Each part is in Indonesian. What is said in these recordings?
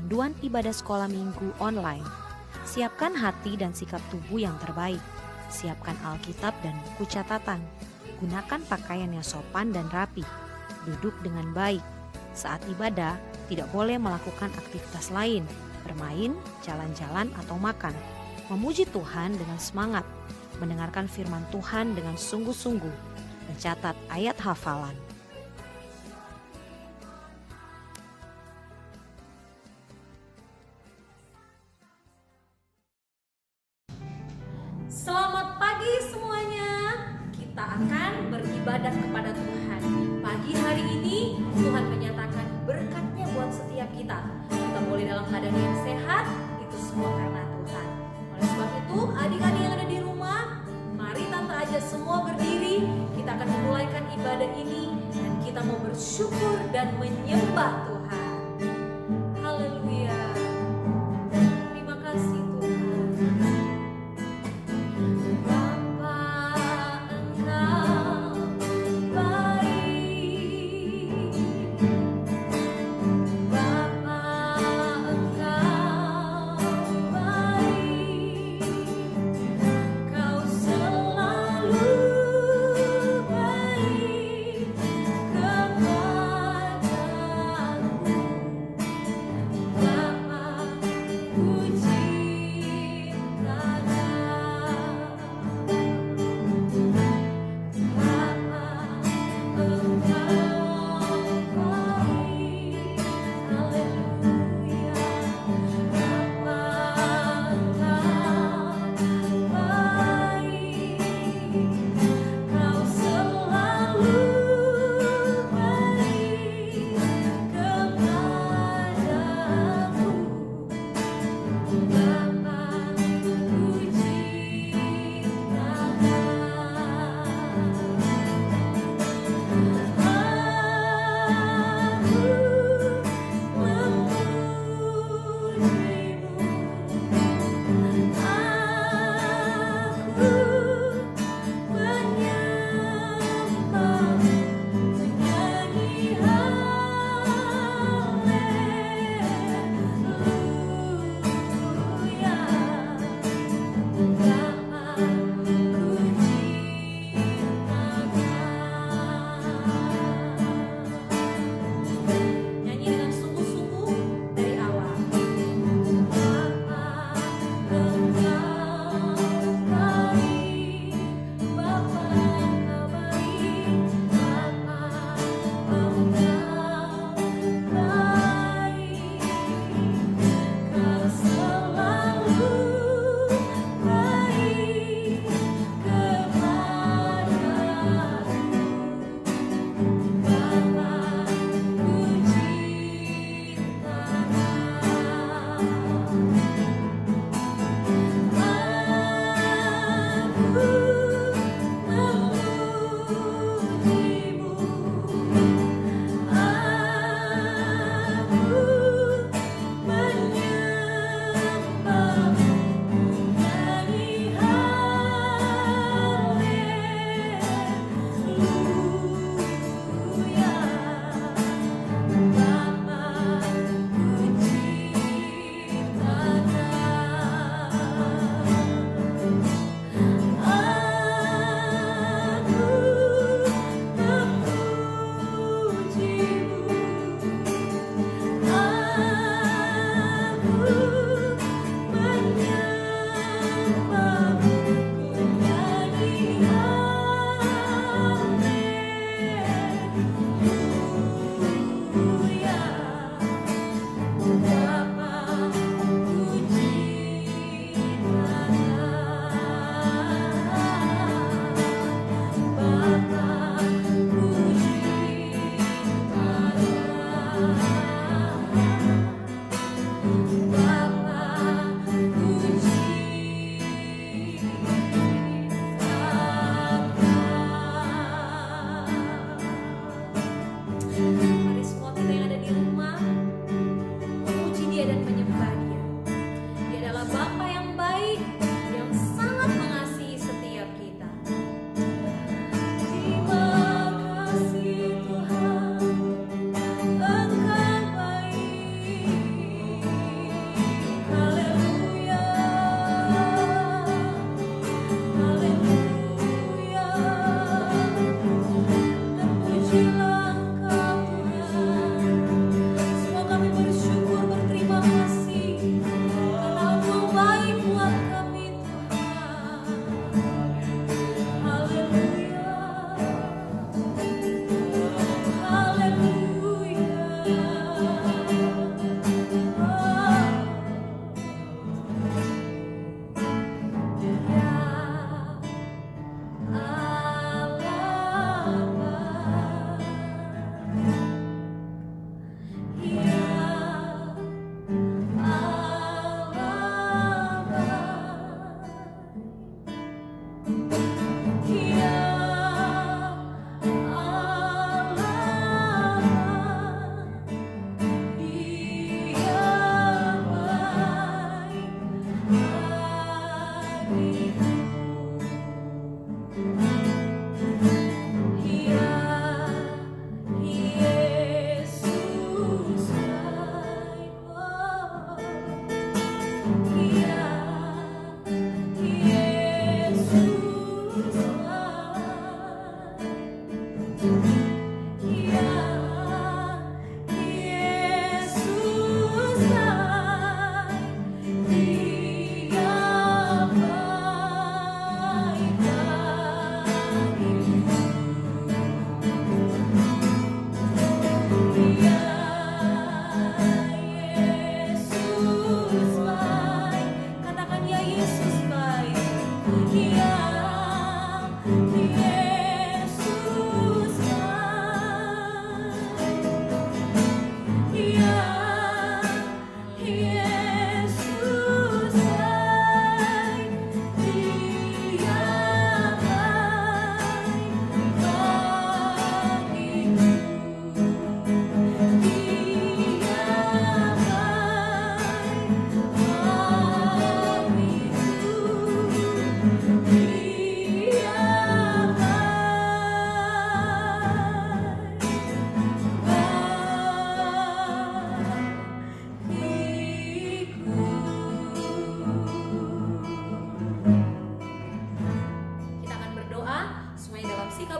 panduan ibadah sekolah minggu online. Siapkan hati dan sikap tubuh yang terbaik. Siapkan Alkitab dan buku catatan. Gunakan pakaian yang sopan dan rapi. Duduk dengan baik. Saat ibadah, tidak boleh melakukan aktivitas lain, bermain, jalan-jalan, atau makan. Memuji Tuhan dengan semangat. Mendengarkan firman Tuhan dengan sungguh-sungguh. Mencatat ayat hafalan. Selamat pagi semuanya. Kita akan beribadah kepada Tuhan. Pagi hari ini Tuhan menyatakan berkat-Nya buat setiap kita. Kita boleh dalam keadaan yang sehat, itu semua karena Tuhan. Oleh sebab itu, adik-adik yang ada di rumah, mari Tante ajak semua berdiri. Kita akan memulaikan ibadah ini dan kita mau bersyukur dan menyembah Tuhan. Haleluya. Terima kasih Tuhan.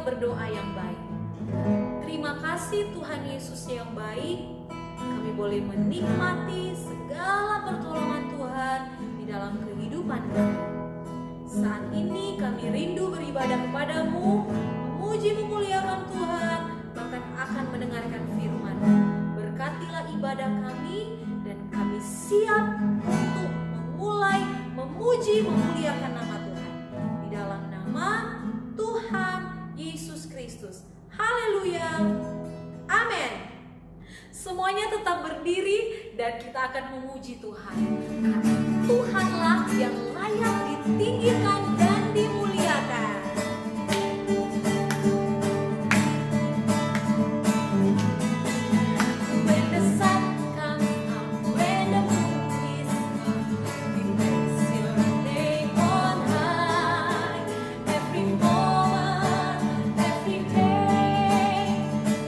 Berdoa yang baik. Terima kasih Tuhan Yesus yang baik. Kami boleh menikmati segala pertolongan Tuhan di dalam kehidupan kami. Saat ini kami rindu beribadah kepadamu, memuji memuliakan Tuhan, bahkan akan mendengarkan firman. Berkatilah ibadah kami dan kami siap untuk memulai memuji memuliakan nama Tuhan. Di dalam nama Tuhan Yesus Kristus. Haleluya. Amin. Semuanya tetap berdiri dan kita akan memuji Tuhan. Karena Tuhanlah yang layak ditinggikan dan dimuliakan. When the sun comes up, when the moon is up, we praise your name on high. Every moment, every day,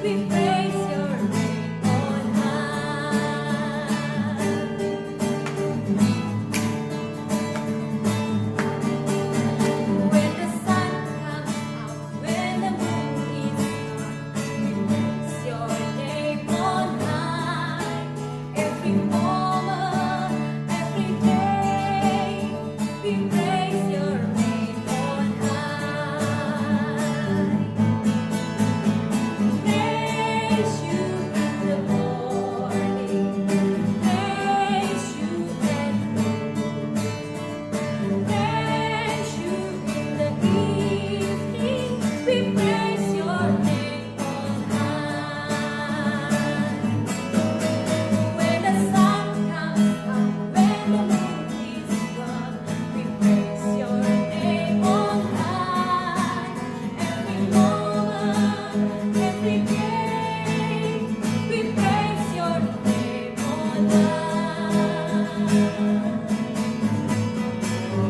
we praise your name on high. When the sun comes up, when the moon is up, we praise your name on high. Every moment, every day, we praise your name on high. Praise you in the morning, praise you at noon, praise you in the evening, we praise your name on high. When the sun comes up, when the moon is gone, we praise your name on high. Every moment, every day, we praise your name on high.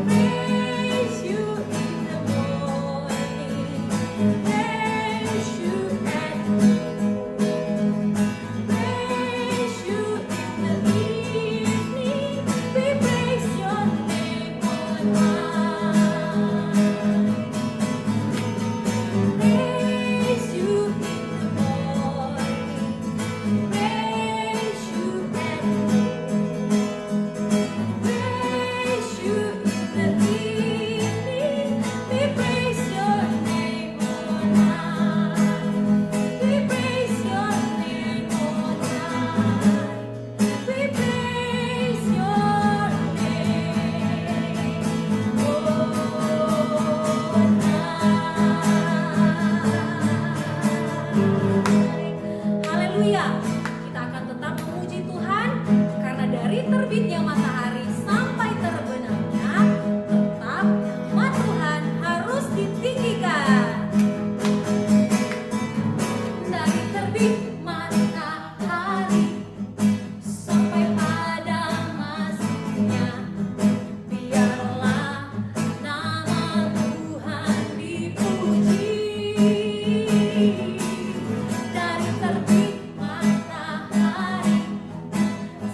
Praise you in the morning, praise you at noon, praise you in the evening, we praise your name on high. Praise you in the morning, praise you at noon, praise you in the evening, we praise your name on high. We praise your name on high. We praise your name on high. Haleluya. Kita akan tetap memuji Tuhan karena dari terbitnya matahari sampai terbenamnya tetap nama Tuhan harus ditinggikan. Dari terbit matahari sampai pada masuknya, biarlah nama Tuhan dipuji. Dari terbit matahari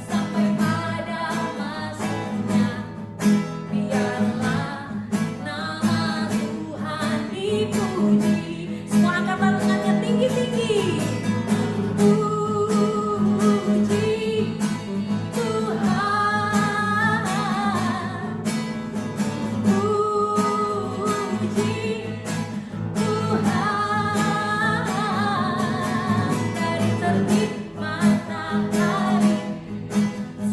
sampai pada masuknya, biarlah nama Tuhan dipuji. Semua angkat tangannya tinggi. terbit matahari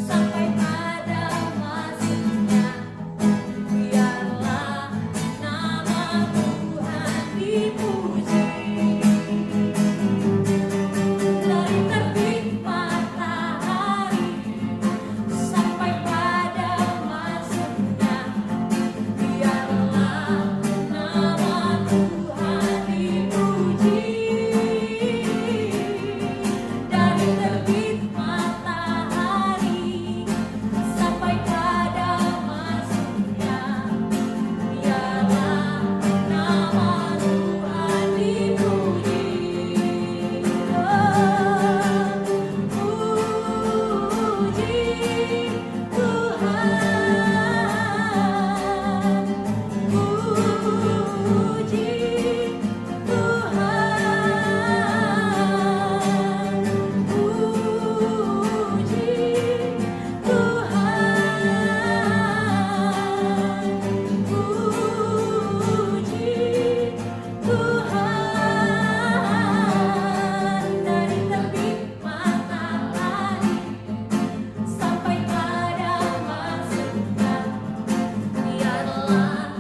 sampai pada masanya, biarlah nama Tuhan dipuji. Dari terbit matahari sampai pada masanya, biarlah nama Tuhan dipuji. Dari terbit matahari sampai pada masanya, biarlah nama Tuhan dipuji. Dari terbit matahari sampai pada masanya, biarlah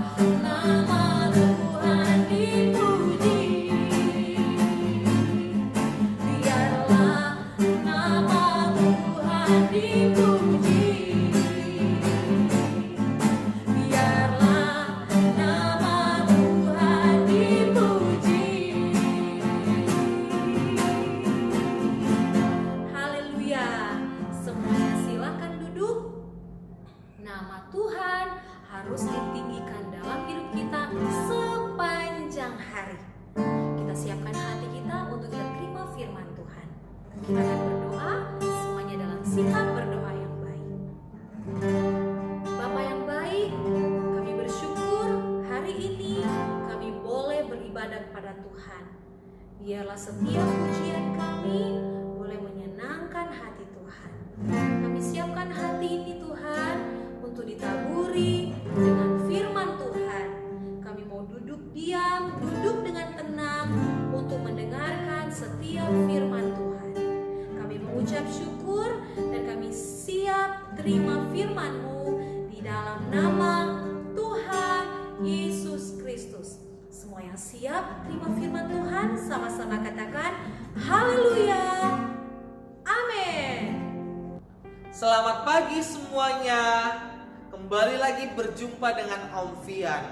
nama Tuhan dipuji. Biarlah nama Tuhan dipuji. Biarlah nama Tuhan dipuji. Haleluya. Semuanya silakan duduk. Nama Tuhan harus ditinggikan dalam hidup kita sepanjang hari. Kita siapkan hati kita untuk kita terima firman Tuhan. Kita akan berdoa semuanya dalam sikap berdoa yang baik. Bapa yang baik, kami bersyukur hari ini kami boleh beribadah kepada Tuhan. Biarlah setiap pujian kami boleh menyenangkan hati Tuhan. Kami siapkan hati ini Tuhan untuk ditaburi dengan firman Tuhan. Kami mau duduk diam, duduk dengan tenang untuk mendengarkan setiap firman Tuhan. Kami mengucap syukur dan kami siap terima firman-Mu di dalam nama Tuhan Yesus Kristus. Semua yang siap terima firman Tuhan sama-sama katakan haleluya. Amin. Selamat pagi semuanya. Kembali lagi berjumpa dengan Om Fian.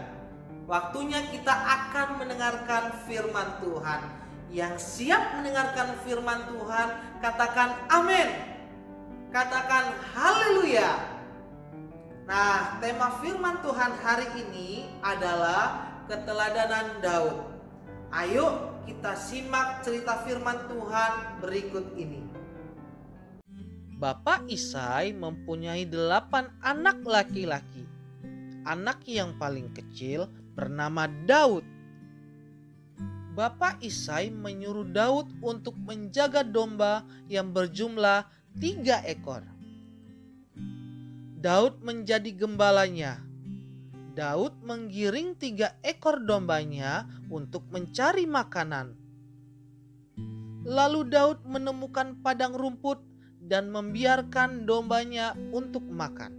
Waktunya kita akan mendengarkan firman Tuhan. Yang siap mendengarkan firman Tuhan, katakan amin. Katakan haleluya. Nah, tema firman Tuhan hari ini adalah keteladanan Daud. Ayo kita simak cerita firman Tuhan berikut ini. Bapak Isai mempunyai 8 anak laki-laki. Anak yang paling kecil bernama Daud. Bapak Isai menyuruh Daud untuk menjaga domba yang berjumlah 3 ekor. Daud menjadi gembalanya. Daud menggiring 3 ekor dombanya untuk mencari makanan. Lalu Daud menemukan padang rumput dan membiarkan dombanya untuk makan.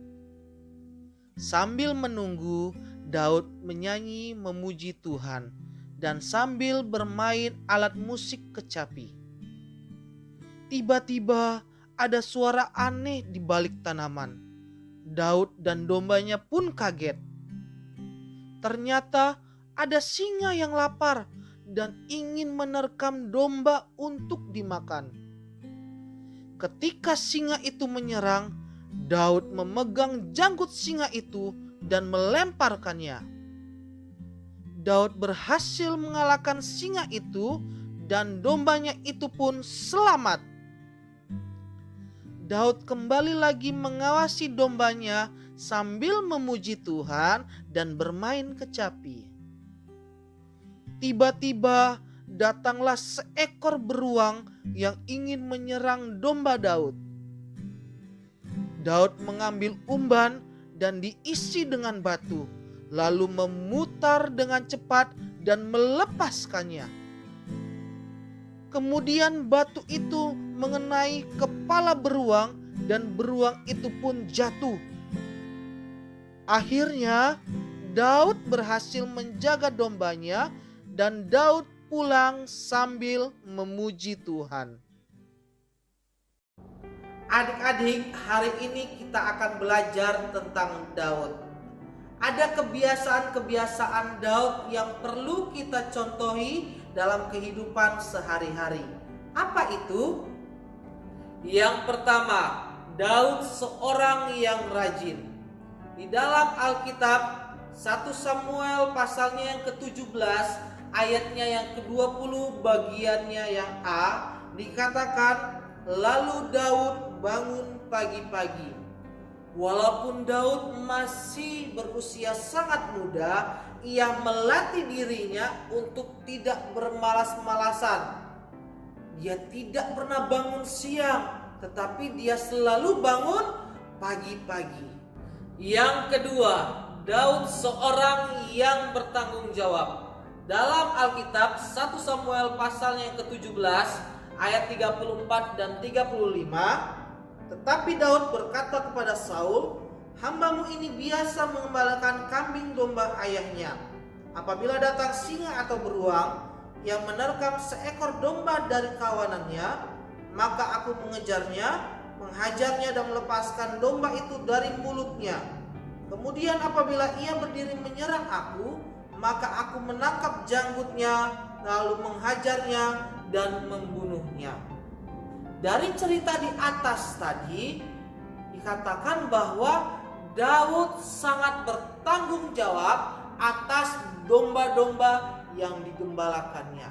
Sambil menunggu, Daud menyanyi memuji Tuhan dan sambil bermain alat musik kecapi. Tiba-tiba ada suara aneh di balik tanaman. Daud dan dombanya pun kaget. Ternyata ada singa yang lapar dan ingin menerkam domba untuk dimakan. Ketika singa itu menyerang, Daud memegang janggut singa itu dan melemparkannya. Daud berhasil mengalahkan singa itu dan dombanya itu pun selamat. Daud kembali lagi mengawasi dombanya sambil memuji Tuhan dan bermain kecapi. Tiba-tiba datanglah seekor beruang yang ingin menyerang domba Daud. Daud mengambil umban dan diisi dengan batu, lalu memutar dengan cepat dan melepaskannya. Kemudian batu itu mengenai kepala beruang dan beruang itu pun jatuh. Akhirnya Daud berhasil menjaga dombanya dan Daud pulang sambil memuji Tuhan. Adik-adik, hari ini kita akan belajar tentang Daud. Ada kebiasaan-kebiasaan Daud yang perlu kita contohi dalam kehidupan sehari-hari. Apa itu? Yang pertama, Daud seorang yang rajin. Di dalam Alkitab 1 Samuel pasalnya yang ke-17 ayatnya yang ke-20 bagiannya yang A dikatakan, lalu Daud bangun pagi-pagi. Walaupun Daud masih berusia sangat muda, ia melatih dirinya untuk tidak bermalas-malasan. Dia tidak pernah bangun siang, tetapi dia selalu bangun pagi-pagi. Yang kedua, Daud seorang yang bertanggung jawab. Dalam Alkitab 1 Samuel pasalnya yang ke-17 ayat 34 dan 35, tetapi Daud berkata kepada Saul, hambamu ini biasa mengembalakan kambing domba ayahnya. Apabila datang singa atau beruang yang menerkam seekor domba dari kawanannya, maka aku mengejarnya, menghajarnya dan melepaskan domba itu dari mulutnya. Kemudian apabila ia berdiri menyerang aku, maka aku menangkap janggutnya, lalu menghajarnya dan membunuhnya. Dari cerita di atas tadi dikatakan bahwa Daud sangat bertanggung jawab atas domba-domba yang digembalakannya.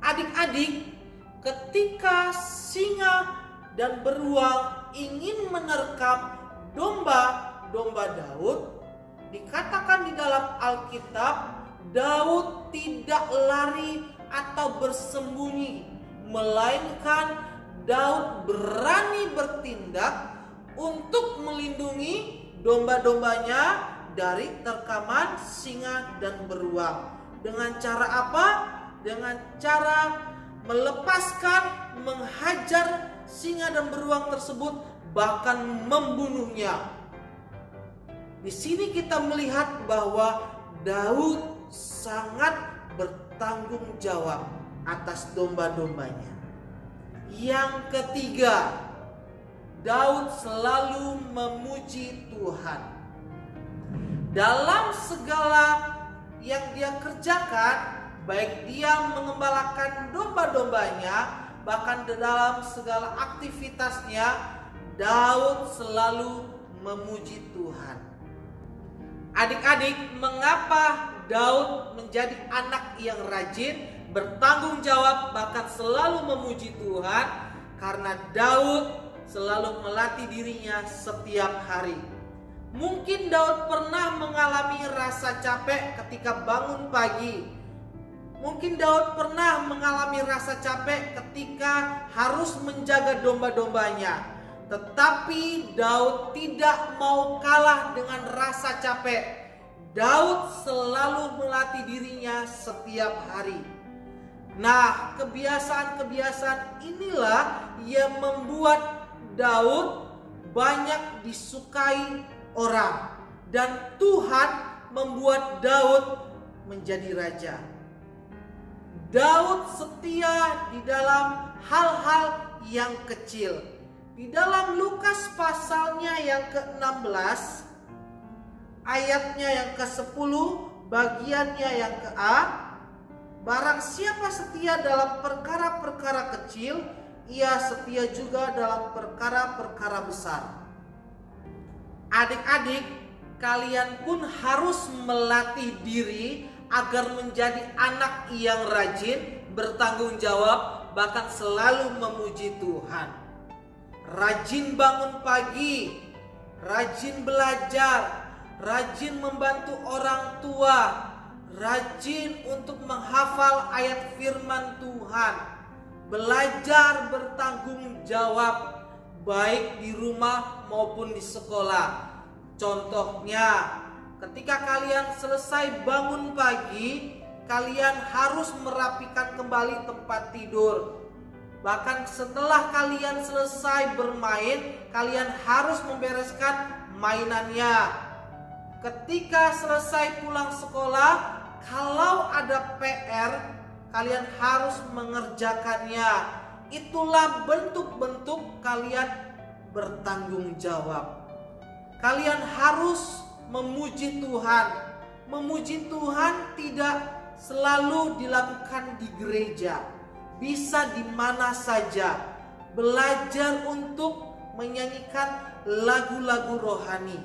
Adik-adik, ketika singa dan beruang ingin menerkam domba-domba Daud, dikatakan di dalam Alkitab, Daud tidak lari atau bersembunyi, melainkan Daud berani bertindak untuk melindungi domba-dombanya dari terkaman singa dan beruang. Dengan cara apa? Dengan cara melepaskan, menghajar singa dan beruang tersebut, bahkan membunuhnya. Di sini kita melihat bahwa Daud sangat bertanggung jawab atas domba-dombanya. Yang ketiga, Daud selalu memuji Tuhan. Dalam segala yang dia kerjakan, baik dia mengembalakan domba-dombanya, bahkan dalam segala aktivitasnya, Daud selalu memuji Tuhan. Adik-adik, mengapa Daud menjadi anak yang rajin, bertanggung jawab, bahkan selalu memuji Tuhan? Karena Daud selalu melatih dirinya setiap hari. Mungkin Daud pernah mengalami rasa capek ketika bangun pagi. Mungkin Daud pernah mengalami rasa capek ketika harus menjaga domba-dombanya. Tetapi Daud tidak mau kalah dengan rasa capek. Daud selalu melatih dirinya setiap hari. Nah, kebiasaan-kebiasaan inilah yang membuat Daud banyak disukai orang. Dan Tuhan membuat Daud menjadi raja. Daud setia di dalam hal-hal yang kecil. Di dalam Lukas pasalnya yang ke-16, ayatnya yang ke-10, bagiannya yang ke-A, barang siapa setia dalam perkara-perkara kecil, ia setia juga dalam perkara-perkara besar. Adik-adik, kalian pun harus melatih diri agar menjadi anak yang rajin, bertanggung jawab, bahkan selalu memuji Tuhan. Rajin bangun pagi, rajin belajar, rajin membantu orang tua, rajin untuk menghafal ayat firman Tuhan, belajar bertanggung jawab baik di rumah maupun di sekolah. Contohnya, ketika kalian selesai bangun pagi, kalian harus merapikan kembali tempat tidur. Bahkan setelah kalian selesai bermain, kalian harus membereskan mainannya. Ketika selesai pulang sekolah, kalau ada PR, kalian harus mengerjakannya. Itulah bentuk-bentuk kalian bertanggung jawab. Kalian harus memuji Tuhan. Memuji Tuhan tidak selalu dilakukan di gereja, bisa di mana saja. Belajar untuk menyanyikan lagu-lagu rohani.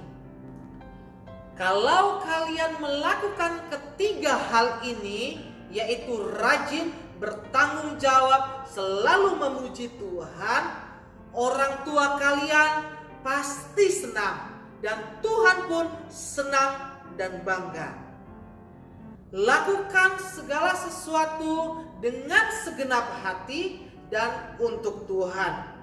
Kalau kalian melakukan ketiga hal ini, yaitu rajin, bertanggung jawab, selalu memuji Tuhan, orang tua kalian pasti senang dan Tuhan pun senang dan bangga. Lakukan segala sesuatu dengan segenap hati dan untuk Tuhan.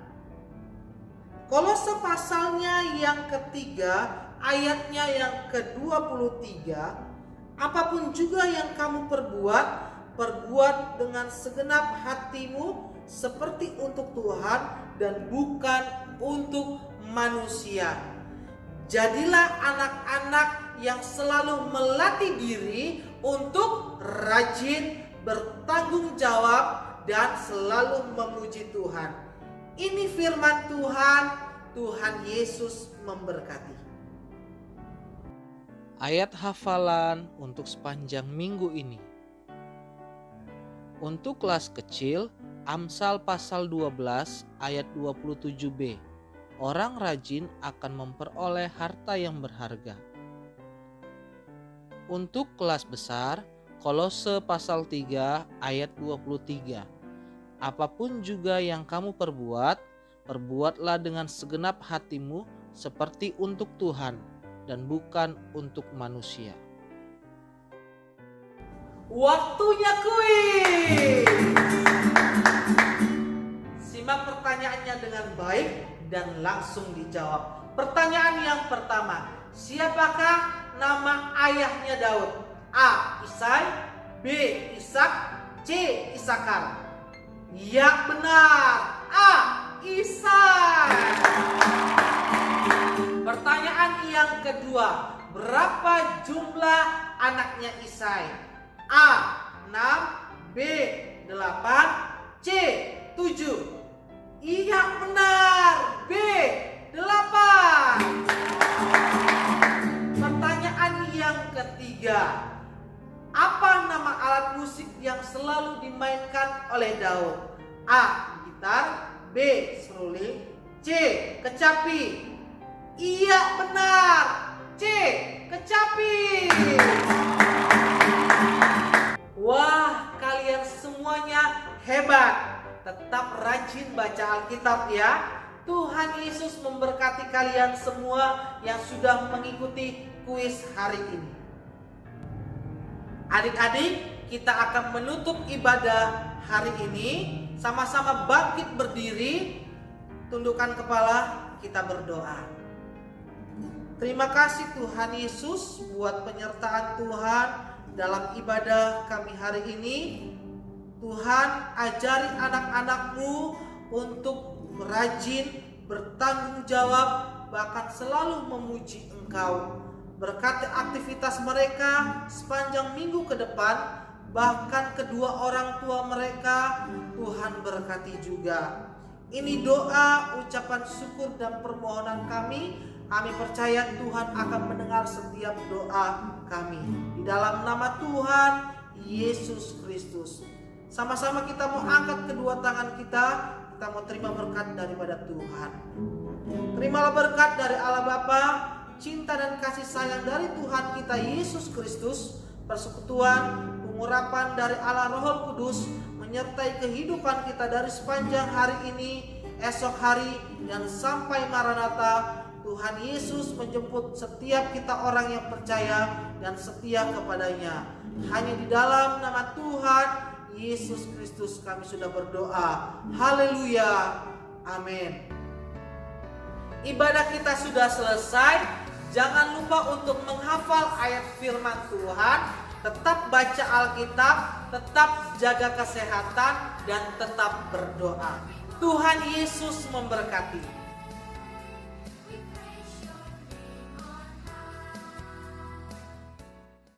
Kolose pasalnya yang ketiga, ayatnya yang ke-23, apapun juga yang kamu perbuat dengan segenap hatimu seperti untuk Tuhan dan bukan untuk manusia. Jadilah anak-anak yang selalu melatih diri untuk rajin, bertanggung jawab, dan selalu memuji Tuhan. Ini firman Tuhan. Tuhan Yesus memberkati. Ayat hafalan untuk sepanjang minggu ini. Untuk kelas kecil, Amsal pasal 12 ayat 27b. Orang rajin akan memperoleh harta yang berharga. Untuk kelas besar, Kolose pasal 3 ayat 23. Apapun juga yang kamu perbuatlah dengan segenap hatimu seperti untuk Tuhan dan bukan untuk manusia. Waktunya kuis. Simak pertanyaannya dengan baik dan langsung dijawab. Pertanyaan yang pertama, siapakah nama ayahnya Daud? A. Isai, B. Ishak, C. Isakar. Ya benar, A. Isai. Pertanyaan yang kedua, berapa jumlah anaknya Isai? A. 6, B. 8, C. 7. Iya benar, B. 8. Pertanyaan yang ketiga, apa nama alat musik yang selalu dimainkan oleh Daud? A. Gitar, B. Seruling, C. Kecapi. Iya benar, C. Kecapi. Wah, kalian semuanya hebat. Tetap rajin baca Alkitab ya. Tuhan Yesus memberkati kalian semua yang sudah mengikuti kuis hari ini. Adik-adik, kita akan menutup ibadah hari ini. Sama-sama bangkit berdiri, tundukkan kepala, kita berdoa. Terima kasih Tuhan Yesus buat penyertaan Tuhan dalam ibadah kami hari ini. Tuhan, ajari anak-anak-Mu untuk rajin, bertanggung jawab, bahkan selalu memuji Engkau. Berkati aktivitas mereka sepanjang minggu ke depan, bahkan kedua orang tua mereka, Tuhan berkati juga. Ini doa, ucapan syukur dan permohonan kami. Kami percaya Tuhan akan mendengar setiap doa kami. Di dalam nama Tuhan Yesus Kristus. Sama-sama kita mau angkat kedua tangan kita mau terima berkat daripada Tuhan. Terimalah berkat dari Allah Bapa, cinta dan kasih sayang dari Tuhan kita Yesus Kristus, persekutuan, pengurapan dari Allah Roh Kudus, menyertai kehidupan kita dari sepanjang hari ini, esok hari, dan sampai Maranatha. Tuhan Yesus menjemput setiap kita orang yang percaya dan setia kepadanya. Hanya di dalam nama Tuhan Yesus Kristus kami sudah berdoa. Haleluya. Amin. Ibadah kita sudah selesai. Jangan lupa untuk menghafal ayat firman Tuhan. Tetap baca Alkitab, tetap jaga kesehatan, dan tetap berdoa. Tuhan Yesus memberkati.